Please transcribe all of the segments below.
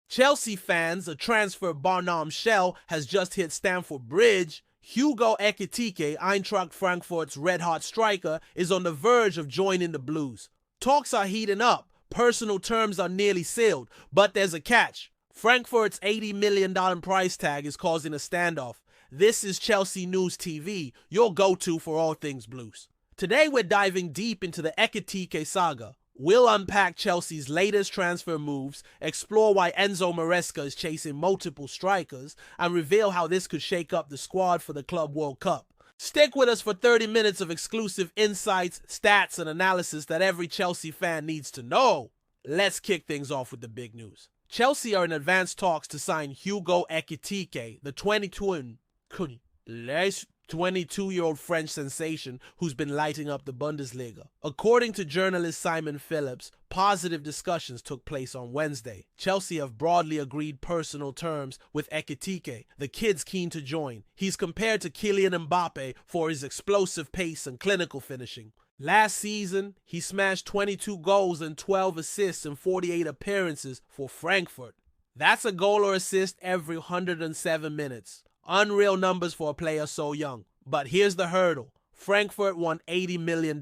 Chelsea fans, a transfer bombshell has just hit Stamford Bridge. Hugo Ekitike, Eintracht Frankfurt's red-hot striker, is on the verge of joining the Blues. Talks are heating up. Personal terms are nearly sealed, but there's a catch. Frankfurt's $80 million price tag is causing a standoff. This is Chelsea News TV, your go-to for all things Blues. Today we're diving deep into the Ekitike saga. We'll unpack Chelsea's latest transfer moves, explore why Enzo Maresca is chasing multiple strikers, and reveal how this could shake up the squad for the Club World Cup. Stick with us for 30 minutes of exclusive insights, stats, and analysis that every Chelsea fan needs to know. Let's kick things off with the big news. Chelsea are in advanced talks to sign Hugo Ekitike, the 22-year-old French sensation who's been lighting up the Bundesliga. According to journalist Simon Phillips, positive discussions took place on Wednesday. Chelsea have broadly agreed personal terms with Ekitike. The kid's keen to join. He's compared to Kylian Mbappe for his explosive pace and clinical finishing. Last season, he smashed 22 goals and 12 assists in 48 appearances for Frankfurt. That's a goal or assist every 107 minutes. Unreal numbers for a player so young. But here's the hurdle. Frankfurt won $80 million.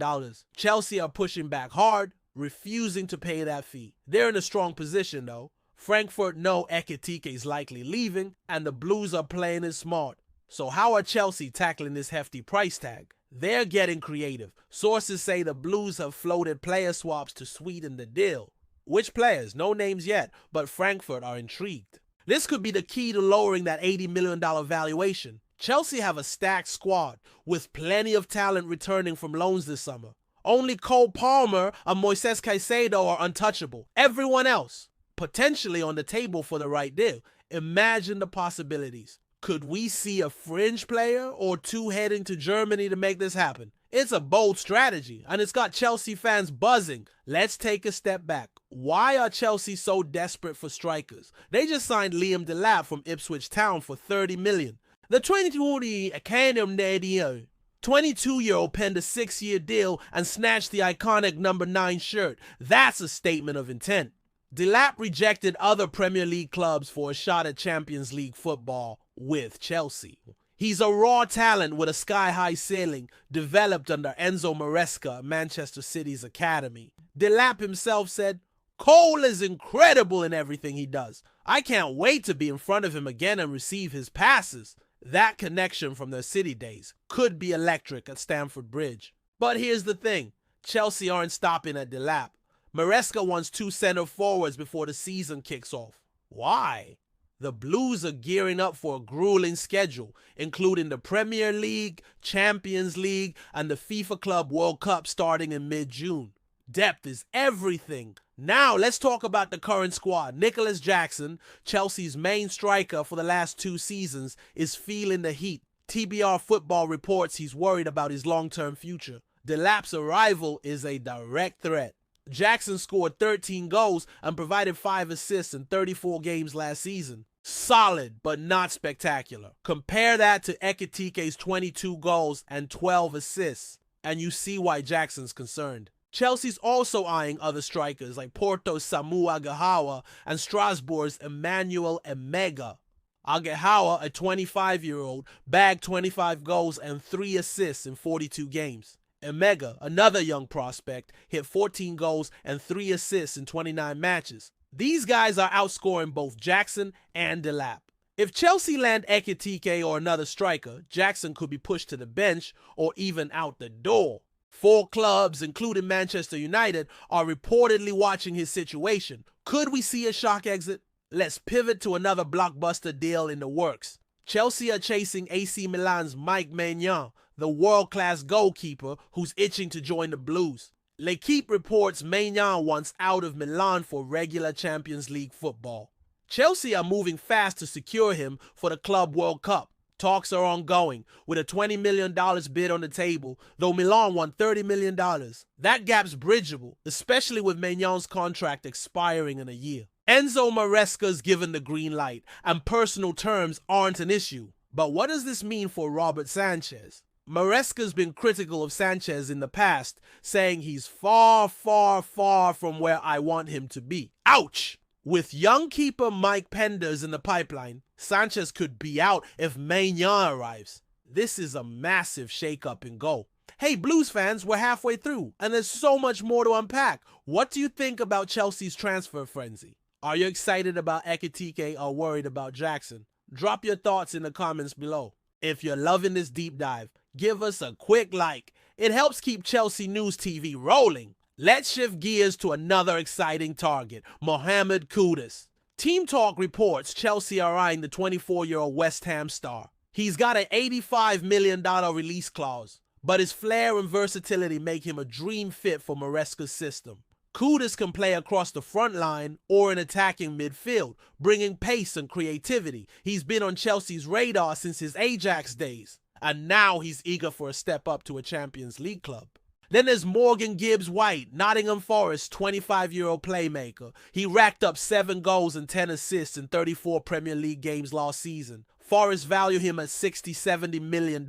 Chelsea are pushing back hard, refusing to pay that fee. They're in a strong position though. Frankfurt know Ekitike is likely leaving, and the Blues are playing it smart. So how are Chelsea tackling this hefty price tag? They're getting creative. Sources say the Blues have floated player swaps to sweeten the deal. Which players? No names yet, but Frankfurt are intrigued. This could be the key to lowering that $80 million valuation. Chelsea have a stacked squad, with plenty of talent returning from loans this summer. Only Cole Palmer and Moises Caicedo are untouchable. Everyone else, potentially on the table for the right deal. Imagine the possibilities. Could we see a fringe player or two heading to Germany to make this happen? It's a bold strategy, and it's got Chelsea fans buzzing. Let's take a step back. Why are Chelsea so desperate for strikers? They just signed Liam Delap from Ipswich Town for $30 million. The 22-year-old penned a 6-year deal and snatched the iconic number 9 shirt. That's a statement of intent. Delap rejected other Premier League clubs for a shot at Champions League football with Chelsea. He's a raw talent with a sky-high ceiling, developed under Enzo Maresca, Manchester City's academy. Delap himself said, "Cole is incredible in everything he does. I can't wait to be in front of him again and receive his passes." That connection from their City days could be electric at Stamford Bridge. But here's the thing. Chelsea aren't stopping at Delap. Maresca wants 2 center forwards before the season kicks off. Why? The Blues are gearing up for a grueling schedule, including the Premier League, Champions League, and the FIFA Club World Cup starting in mid-June. Depth is everything. Now let's talk about the current squad. Nicolas Jackson, Chelsea's main striker for the last 2 seasons, is feeling the heat. TBR Football reports he's worried about his long-term future. Delap's arrival is a direct threat. Jackson scored 13 goals and provided 5 assists in 34 games last season. Solid, but not spectacular. Compare that to Ekitike's 22 goals and 12 assists, and you see why Jackson's concerned. Chelsea's also eyeing other strikers like Porto's Samu Agahawa and Strasbourg's Emmanuel Emega. Agahawa, a 25-year-old, bagged 25 goals and 3 assists in 42 games. Emega, another young prospect, hit 14 goals and 3 assists in 29 matches. These guys are outscoring both Jackson and Delap. If Chelsea land Ekitike or another striker, Jackson could be pushed to the bench or even out the door. 4 clubs, including Manchester United, are reportedly watching his situation. Could we see a shock exit? Let's pivot to another blockbuster deal in the works. Chelsea are chasing AC Milan's Maignan, the world-class goalkeeper who's itching to join the Blues. L'Equipe reports Maignan wants out of Milan for regular Champions League football. Chelsea are moving fast to secure him for the Club World Cup. Talks are ongoing, with a $20 million bid on the table, though Milan won $30 million. That gap's bridgeable, especially with Maignan's contract expiring in a year. Enzo Maresca's given the green light, and personal terms aren't an issue. But what does this mean for Robert Sanchez? Maresca's been critical of Sanchez in the past, saying he's far, far, far from where I want him to be. Ouch! With young keeper Mike Penders in the pipeline, Sanchez could be out if Maignan arrives. This is a massive shakeup in goal. Hey Blues fans, we're halfway through, and there's so much more to unpack. What do you think about Chelsea's transfer frenzy? Are you excited about Ekitike or worried about Jackson? Drop your thoughts in the comments below. If you're loving this deep dive, give us a quick like. It helps keep Chelsea News TV rolling. Let's shift gears to another exciting target, Mohamed Kudus. Team Talk reports Chelsea are eyeing the 24-year-old West Ham star. He's got an $85 million release clause, but his flair and versatility make him a dream fit for Maresca's system. Kudus can play across the front line or in attacking midfield, bringing pace and creativity. He's been on Chelsea's radar since his Ajax days, and now he's eager for a step up to a Champions League club. Then there's Kudus and Gibbs-White, Nottingham Forest 25-year-old playmaker. He racked up 7 goals and 10 assists in 34 Premier League games last season. Forest value him at $60–70 million,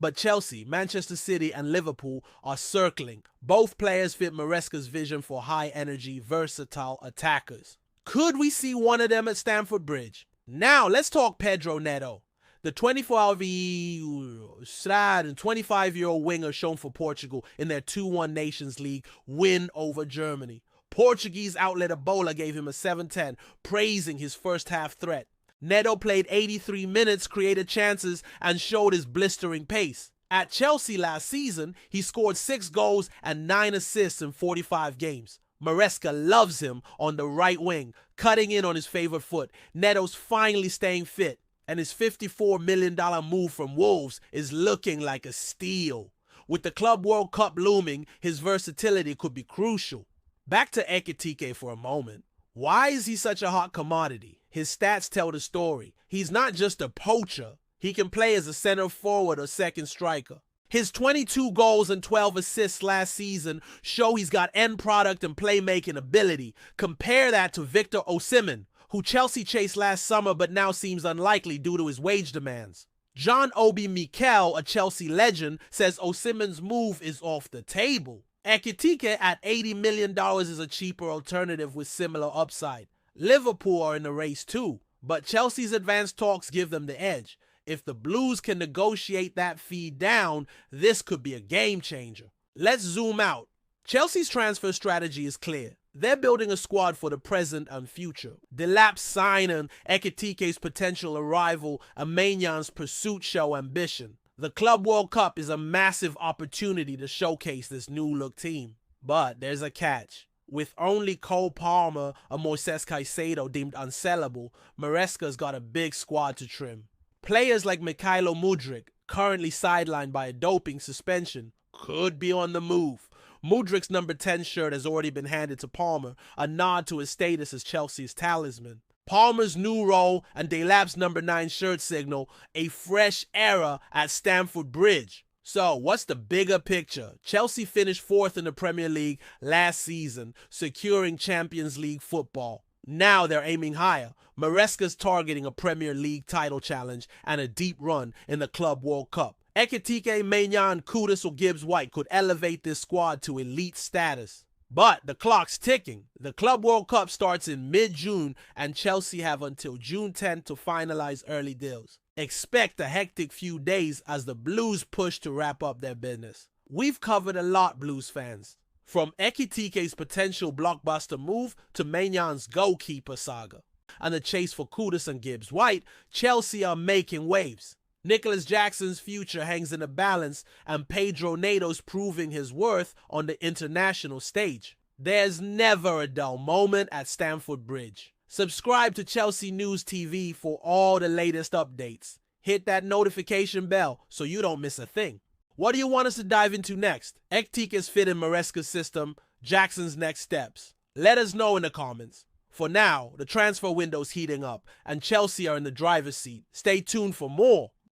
but Chelsea, Manchester City and Liverpool are circling. Both players fit Maresca's vision for high-energy, versatile attackers. Could we see one of them at Stamford Bridge? Now, let's talk Pedro Neto. The 25-year-old winger shown for Portugal in their 2-1 Nations League win over Germany. Portuguese outlet Ebola gave him a 7-10, praising his first-half threat. Neto played 83 minutes, created chances, and showed his blistering pace. At Chelsea last season, he scored 6 goals and 9 assists in 45 games. Maresca loves him on the right wing, cutting in on his favorite foot. Neto's finally staying fit, and his $54 million move from Wolves is looking like a steal. With the Club World Cup looming, his versatility could be crucial. Back to Ekitike for a moment. Why is he such a hot commodity? His stats tell the story. He's not just a poacher. He can play as a center forward or second striker. His 22 goals and 12 assists last season show he's got end product and playmaking ability. Compare that to Victor Osimhen, who Chelsea chased last summer but now seems unlikely due to his wage demands. John Obi Mikel, a Chelsea legend, says Osimhen's move is off the table. Ekitike at $80 million is a cheaper alternative with similar upside. Liverpool are in the race too, but Chelsea's advanced talks give them the edge. If the Blues can negotiate that fee down, this could be a game changer. Let's zoom out. Chelsea's transfer strategy is clear. They're building a squad for the present and future. Delap's signing, Ekitike's potential arrival, and Maignan's pursuit show ambition. The Club World Cup is a massive opportunity to showcase this new-look team. But there's a catch. With only Cole Palmer and Moises Caicedo deemed unsellable, Maresca's got a big squad to trim. Players like Mykhailo Mudryk, currently sidelined by a doping suspension, could be on the move. Mudryk's number 10 shirt has already been handed to Palmer, a nod to his status as Chelsea's talisman. Palmer's new role and Delap's number 9 shirt signal a fresh era at Stamford Bridge. So, what's the bigger picture? Chelsea finished 4th in the Premier League last season, securing Champions League football. Now they're aiming higher. Maresca's targeting a Premier League title challenge and a deep run in the Club World Cup. Ekitike, Maignan, Kudus or Gibbs-White could elevate this squad to elite status. But the clock's ticking. The Club World Cup starts in mid-June and Chelsea have until June 10th to finalize early deals. Expect a hectic few days as the Blues push to wrap up their business. We've covered a lot, Blues fans. From Ekitike's potential blockbuster move to Maignan's goalkeeper saga. And the chase for Kudus and Gibbs-White, Chelsea are making waves. Nicolas Jackson's future hangs in the balance and Pedro Neto's proving his worth on the international stage. There's never a dull moment at Stamford Bridge. Subscribe to Chelsea News TV for all the latest updates. Hit that notification bell so you don't miss a thing. What do you want us to dive into next? Ekitike's fit in Maresca's system, Jackson's next steps. Let us know in the comments. For now, the transfer window's heating up and Chelsea are in the driver's seat. Stay tuned for more.